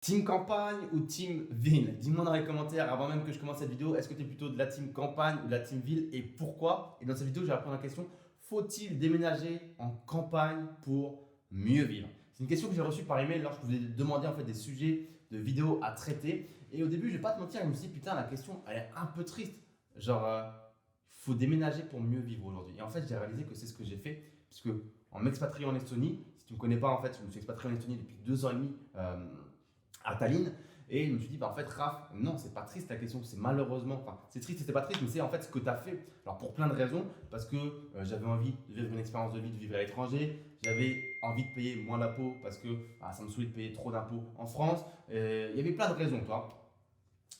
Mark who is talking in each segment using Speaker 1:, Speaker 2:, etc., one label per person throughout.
Speaker 1: Team campagne ou team ville? Dis-moi dans les commentaires avant même que je commence cette vidéo, est-ce que tu es plutôt de la team campagne ou de la team ville et pourquoi? Et dans cette vidéo, je vais répondre à la question, faut-il déménager en campagne pour mieux vivre? C'est une question que j'ai reçue par email lorsque je vous ai demandé en fait des sujets de vidéos à traiter. Et au début, je vais pas te mentir, je me suis dit, putain, la question, elle est un peu triste. Genre, faut déménager pour mieux vivre aujourd'hui. Et en fait, j'ai réalisé que c'est ce que j'ai fait, puisque en m'expatriant en Estonie, si tu ne me connais pas, en fait, je me suis expatrié en Estonie depuis 2 ans et demi. À Tallinn. Et je me suis dit, bah en fait, Raph, non, c'est pas triste la question, c'est malheureusement, enfin, c'est triste et c'est pas triste, mais c'est en fait ce que tu as fait. Alors, pour plein de raisons, parce que j'avais envie de vivre une expérience de vie, de vivre à l'étranger, j'avais envie de payer moins d'impôts parce que bah, ça me saoulait de payer trop d'impôts en France. Il y avait plein de raisons, toi.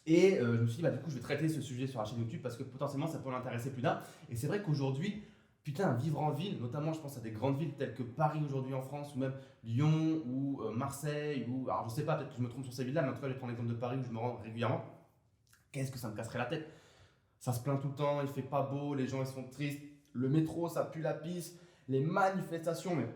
Speaker 1: Et je me suis dit, bah, du coup, je vais traiter ce sujet sur la chaîne YouTube parce que potentiellement, ça peut l'intéresser plus d'un. Et c'est vrai qu'aujourd'hui, putain, vivre en ville, notamment, je pense à des grandes villes telles que Paris aujourd'hui en France, ou même Lyon, ou Marseille, ou. Alors, je sais pas, peut-être que je me trompe sur ces villes-là, mais en tout cas, je vais prendre l'exemple de Paris où je me rends régulièrement. Qu'est-ce que ça me casserait la tête? Ça se plaint tout le temps, il fait pas beau, les gens ils sont tristes, le métro ça pue la pisse, les manifestations, mais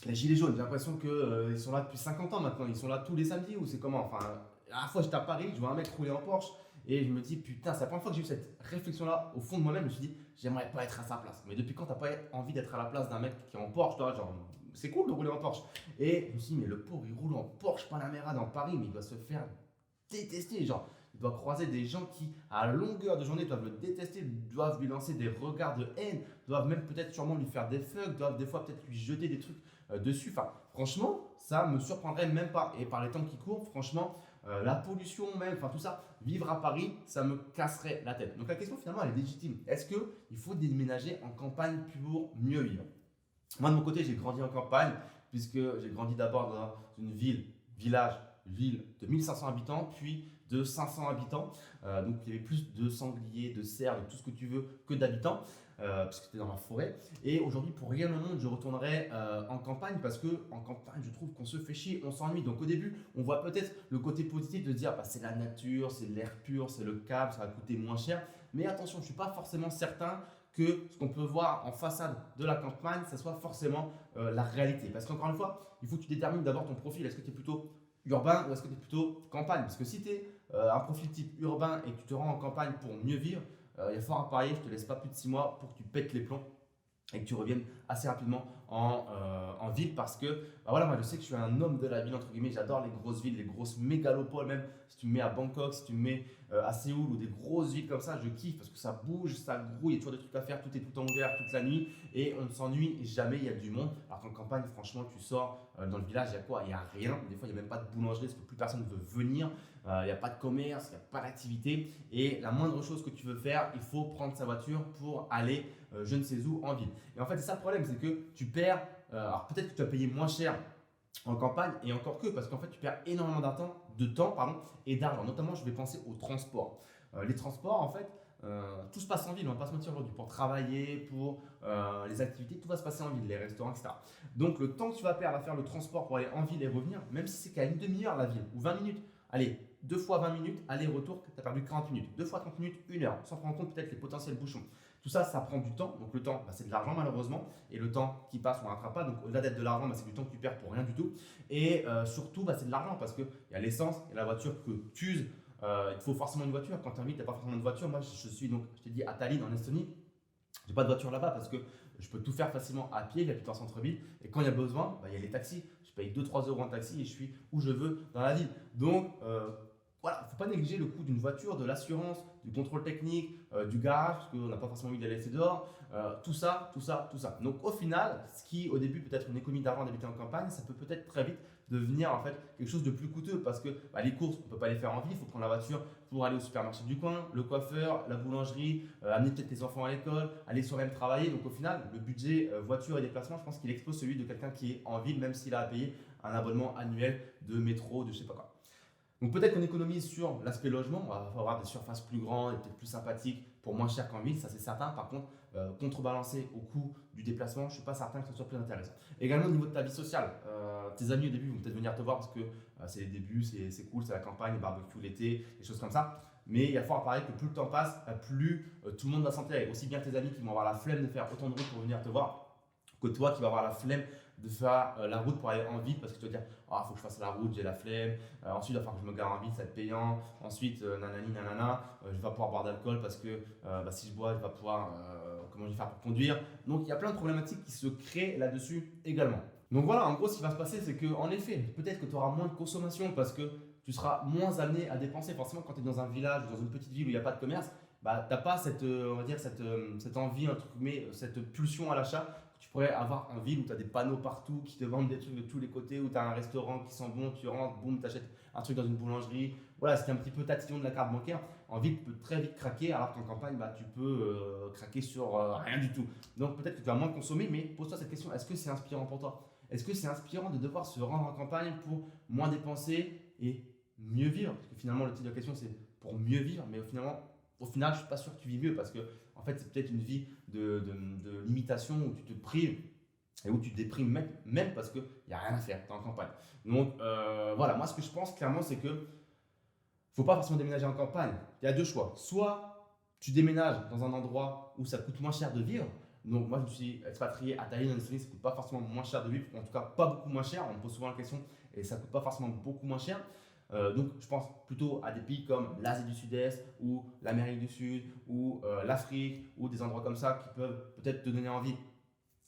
Speaker 1: les gilets jaunes, j'ai l'impression qu'ils sont là depuis 50 ans maintenant. Ils sont là tous les samedis ou c'est comment? Enfin, la dernière fois j'étais à Paris, je vois un mec rouler en Porsche et je me dis putain, c'est la première fois que j'ai eu cette réflexion-là au fond de moi-même. Je me suis dit, j'aimerais pas être à sa place. Mais depuis quand t'as pas envie d'être à la place d'un mec qui est en Porsche, toi, genre, c'est cool de rouler en Porsche. Et je me suis dit, mais le pauvre il roule en Porsche Panamera dans Paris, mais il doit se faire détester. Genre, il doit croiser des gens qui, à longueur de journée, doivent le détester, doivent lui lancer des regards de haine, doivent même peut-être sûrement lui faire des fucks, doivent des fois peut-être lui jeter des trucs dessus. Enfin, franchement, ça me surprendrait même pas. Et par les temps qui courent, franchement, la pollution même, enfin tout ça, vivre à Paris, ça me casserait la tête. Donc la question finalement, elle est légitime. Est-ce qu'il faut déménager en campagne pour mieux vivre? Moi, de mon côté, j'ai grandi en campagne, puisque j'ai grandi d'abord dans une village, ville de 1500 habitants, puis de 500 habitants. Donc, il y avait plus de sangliers, de cerfs, de tout ce que tu veux que d'habitants, parce que c'était dans la forêt. Et aujourd'hui, pour rien au monde, je retournerai en campagne, parce que en campagne, je trouve qu'on se fait chier, on s'ennuie. Donc, au début, on voit peut-être le côté positif de dire, bah, c'est la nature, c'est l'air pur, c'est le calme, ça va coûter moins cher. Mais attention, je ne suis pas forcément certain que ce qu'on peut voir en façade de la campagne, ça soit forcément la réalité. Parce qu'encore une fois, il faut que tu détermines d'abord ton profil. Est-ce que tu es plutôt urbain ou est-ce que tu es plutôt campagne? Parce que si tu es un profil type urbain et que tu te rends en campagne pour mieux vivre, il y a fort à parier, je te laisse pas plus de 6 mois pour que tu pètes les plombs et que tu reviennes assez rapidement en ville parce que bah voilà, moi je sais que je suis un homme de la ville entre guillemets, j'adore les grosses villes, les grosses mégalopoles, même si tu me mets à Bangkok, si tu me mets à Séoul ou des grosses villes comme ça, je kiffe parce que ça bouge, ça grouille, il y a toujours des trucs à faire, tout est tout le temps ouvert toute la nuit et on ne s'ennuie jamais, il y a du monde. Alors qu'en campagne, franchement, tu sors dans le village, il y a quoi? Il n'y a rien, des fois il n'y a même pas de boulangerie parce que plus personne ne veut venir, il n'y a pas de commerce, il n'y a pas d'activité et la moindre chose que tu veux faire, il faut prendre sa voiture pour aller je ne sais où en ville. Et en fait, c'est ça le problème, c'est que tu perds, alors peut-être que tu vas payer moins cher en campagne et encore que parce qu'en fait tu perds énormément de temps pardon, et d'argent. Notamment, je vais penser aux transports. Les transports, en fait, tout se passe en ville, on va pas se mentir aujourd'hui. Pour travailler, pour les activités, tout va se passer en ville, les restaurants, etc. Donc le temps que tu vas perdre à faire le transport pour aller en ville et revenir, même si c'est qu'à une demi-heure la ville ou 20 minutes, allez, 2 fois 20 minutes, aller-retour, tu as perdu 40 minutes. 2 fois 30 minutes, 1 heure, sans prendre en compte peut-être les potentiels bouchons. Tout ça, ça prend du temps. Donc le temps, bah, c'est de l'argent malheureusement. Et le temps qui passe, on ne rattrape pas. Donc au-delà d'être de l'argent, bah, c'est du temps que tu perds pour rien du tout. Et surtout, bah, c'est de l'argent parce qu'il y a l'essence et la voiture que tu uses. Il te faut forcément une voiture. Quand tu es en ville, tu n'as pas forcément de voiture. Moi, je suis donc, je t'ai dit, à Tallinn, en Estonie. J'ai pas de voiture là-bas parce que je peux tout faire facilement à pied, j'habite en centre-ville. Et quand il y a besoin, bah, il y a les taxis. Je paye 2-3 euros en taxi et je suis où je veux dans la ville. Donc, voilà, il ne faut pas négliger le coût d'une voiture, de l'assurance, du contrôle technique, du garage, parce qu'on n'a pas forcément envie de la laisser dehors, tout ça, tout ça, tout ça. Donc au final, ce qui au début peut être une économie d'argent d'habiter en campagne, ça peut peut-être très vite devenir en fait quelque chose de plus coûteux parce que bah, les courses, on ne peut pas les faire en ville, il faut prendre la voiture pour aller au supermarché du coin, le coiffeur, la boulangerie, amener peut-être tes enfants à l'école, aller soi-même travailler. Donc au final, le budget voiture et déplacement, je pense qu'il explose celui de quelqu'un qui est en ville, même s'il a à payer un abonnement annuel de métro, de je sais pas quoi. Donc peut-être qu'on économise sur l'aspect logement, on va avoir des surfaces plus grandes et peut-être plus sympathiques pour moins cher qu'en ville, ça c'est certain. Par contre, contrebalancé au coût du déplacement, je ne suis pas certain que ce soit plus intéressant. Également au niveau de ta vie sociale, tes amis au début vont peut-être venir te voir parce que c'est les débuts, c'est cool, c'est la campagne, les barbecues l'été, des choses comme ça. Mais il y a fort à parier que plus le temps passe, plus tout le monde va s'enterrer. Aussi bien tes amis qui vont avoir la flemme de faire autant de route pour venir te voir que toi qui vas avoir la flemme de faire la route pour aller en ville parce que tu vas dire ah, faut que je fasse la route, j'ai la flemme. Ensuite, il va falloir que je me gare en ville, ça va être payant. Ensuite, nanani, nanana, je vais pas pouvoir boire d'alcool parce que si je bois, je vais pas pouvoir. Comment je vais faire pour conduire. Donc, il y a plein de problématiques qui se créent là-dessus également. Donc voilà, en gros, ce qui va se passer, c'est que en effet, peut-être que tu auras moins de consommation parce que tu seras moins amené à dépenser. Forcément, quand tu es dans un village ou dans une petite ville où il n'y a pas de commerce, bah, tu n'as pas cette, on va dire, cette envie, cette pulsion à l'achat que tu pourrais avoir en ville où tu as des panneaux partout qui te vendent des trucs de tous les côtés, où tu as un restaurant qui sent bon, tu rentres, boum, tu achètes un truc dans une boulangerie. Voilà, c'est un petit peu tatillon de la carte bancaire. En ville, tu peux très vite craquer, alors qu'en campagne, bah, tu peux craquer sur rien du tout. Donc peut-être que tu vas moins consommer, mais pose-toi cette question, est-ce que c'est inspirant pour toi? Est-ce que c'est inspirant de devoir se rendre en campagne pour moins dépenser et mieux vivre? Parce que finalement, le titre de la question, c'est pour mieux vivre, mais au final, je ne suis pas sûr que tu vis mieux parce que, en fait, c'est peut-être une vie de limitation où tu te prives et où tu te déprimes même parce qu'il n'y a rien à faire, tu es en campagne. Donc, voilà, moi, ce que je pense clairement, c'est que faut pas forcément déménager en campagne. Il y a deux choix. Soit tu déménages dans un endroit où ça coûte moins cher de vivre. Donc, moi, je me suis expatrié à Tallinn en Estonie, ça ne coûte pas forcément moins cher de vivre, en tout cas pas beaucoup moins cher. On me pose souvent la question et ça ne coûte pas forcément beaucoup moins cher. Donc, je pense plutôt à des pays comme l'Asie du Sud-Est ou l'Amérique du Sud ou l'Afrique ou des endroits comme ça qui peuvent peut-être te donner envie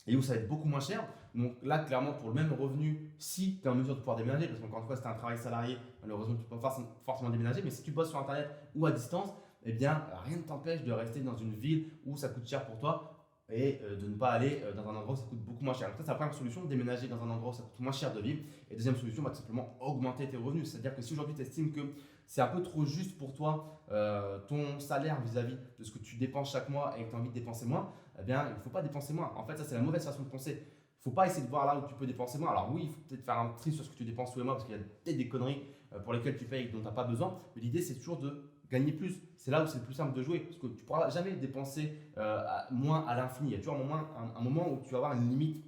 Speaker 1: et où ça va être beaucoup moins cher. Donc là, clairement, pour le même revenu, si tu es en mesure de pouvoir déménager, parce qu'encore une fois, si tu as un travail salarié, malheureusement, tu ne peux pas forcément déménager, mais si tu bosses sur Internet ou à distance, eh bien, rien ne t'empêche de rester dans une ville où ça coûte cher pour toi et de ne pas aller dans un endroit où ça coûte beaucoup moins cher. Donc ça, c'est la première solution, déménager dans un endroit où ça coûte moins cher de vivre. Et deuxième solution, tout simplement augmenter tes revenus. C'est-à-dire que si aujourd'hui tu estimes que c'est un peu trop juste pour toi, ton salaire vis-à-vis de ce que tu dépenses chaque mois et que tu as envie de dépenser moins, eh bien, il ne faut pas dépenser moins. En fait, ça, c'est la mauvaise façon de penser. Il ne faut pas essayer de voir là où tu peux dépenser moins. Alors oui, il faut peut-être faire un tri sur ce que tu dépenses tous les mois parce qu'il y a peut-être des conneries pour lesquelles tu payes et dont tu n'as pas besoin. Mais l'idée, c'est toujours de gagner plus. C'est là où c'est le plus simple de jouer parce que tu ne pourras jamais dépenser moins à l'infini. Il y a toujours un moment où tu vas avoir une limite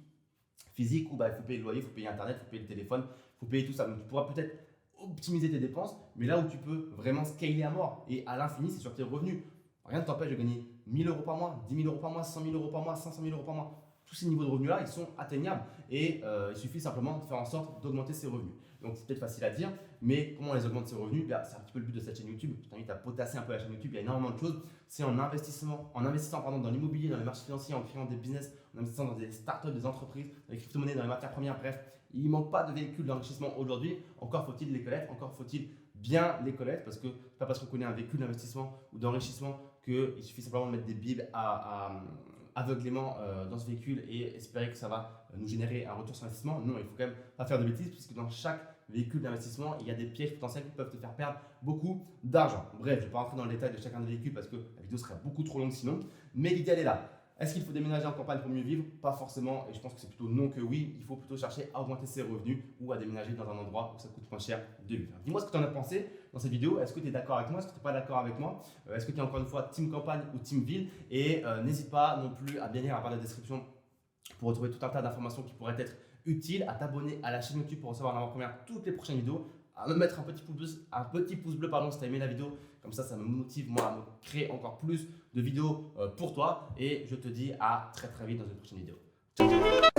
Speaker 1: physique où bah, il faut payer le loyer, il faut payer Internet, il faut payer le téléphone, il faut payer tout ça. Donc tu pourras peut-être optimiser tes dépenses, mais là où tu peux vraiment scaler à mort et à l'infini, c'est sur tes revenus. Rien ne t'empêche de gagner 1000 euros par mois, 10 000 euros par mois, 100 000 euros par mois, 500 000 euros par mois. Tous ces niveaux de revenus-là, ils sont atteignables et il suffit simplement de faire en sorte d'augmenter ses revenus. Donc c'est peut-être facile à dire, mais comment on les augmente ses revenus? C'est un petit peu le but de cette chaîne YouTube. Je t'invite à potasser un peu la chaîne YouTube, il y a énormément de choses. C'est en investissant dans l'immobilier, dans les marchés financiers, en créant des business, en investissant dans des startups, des entreprises, dans les crypto-monnaies, dans les matières premières, bref. Il ne manque pas de véhicules d'enrichissement aujourd'hui. Encore faut-il les connaître, encore faut-il bien les connaître parce que pas parce qu'on connaît un véhicule d'investissement ou d'enrichissement qu'il suffit simplement de mettre des bibles aveuglément dans ce véhicule et espérer que ça va nous générer un retour sur investissement. Non, il faut quand même pas faire de bêtises puisque dans chaque véhicule d'investissement, il y a des pièges potentiels qui peuvent te faire perdre beaucoup d'argent. Bref, je ne vais pas rentrer dans le détail de chacun des véhicules parce que la vidéo serait beaucoup trop longue sinon, mais l'idée elle est là. Est-ce qu'il faut déménager en campagne pour mieux vivre? Pas forcément, et je pense que c'est plutôt non que oui. Il faut plutôt chercher à augmenter ses revenus ou à déménager dans un endroit où ça coûte moins cher de vivre. Dis-moi ce que tu en as pensé dans cette vidéo. Est-ce que tu es d'accord avec moi? Est-ce que tu n'es pas d'accord avec moi? Est-ce que tu es encore une fois team campagne ou team ville? Et n'hésite pas non plus à bien lire à part la description pour retrouver tout un tas d'informations qui pourraient être utiles, à t'abonner à la chaîne YouTube pour recevoir en avant-première toutes les prochaines vidéos, à me mettre un petit pouce bleu si tu as aimé la vidéo. Comme ça me motive moi à me créer encore plus de vidéos pour toi. Et je te dis à très très vite dans une prochaine vidéo. Ciao, ciao.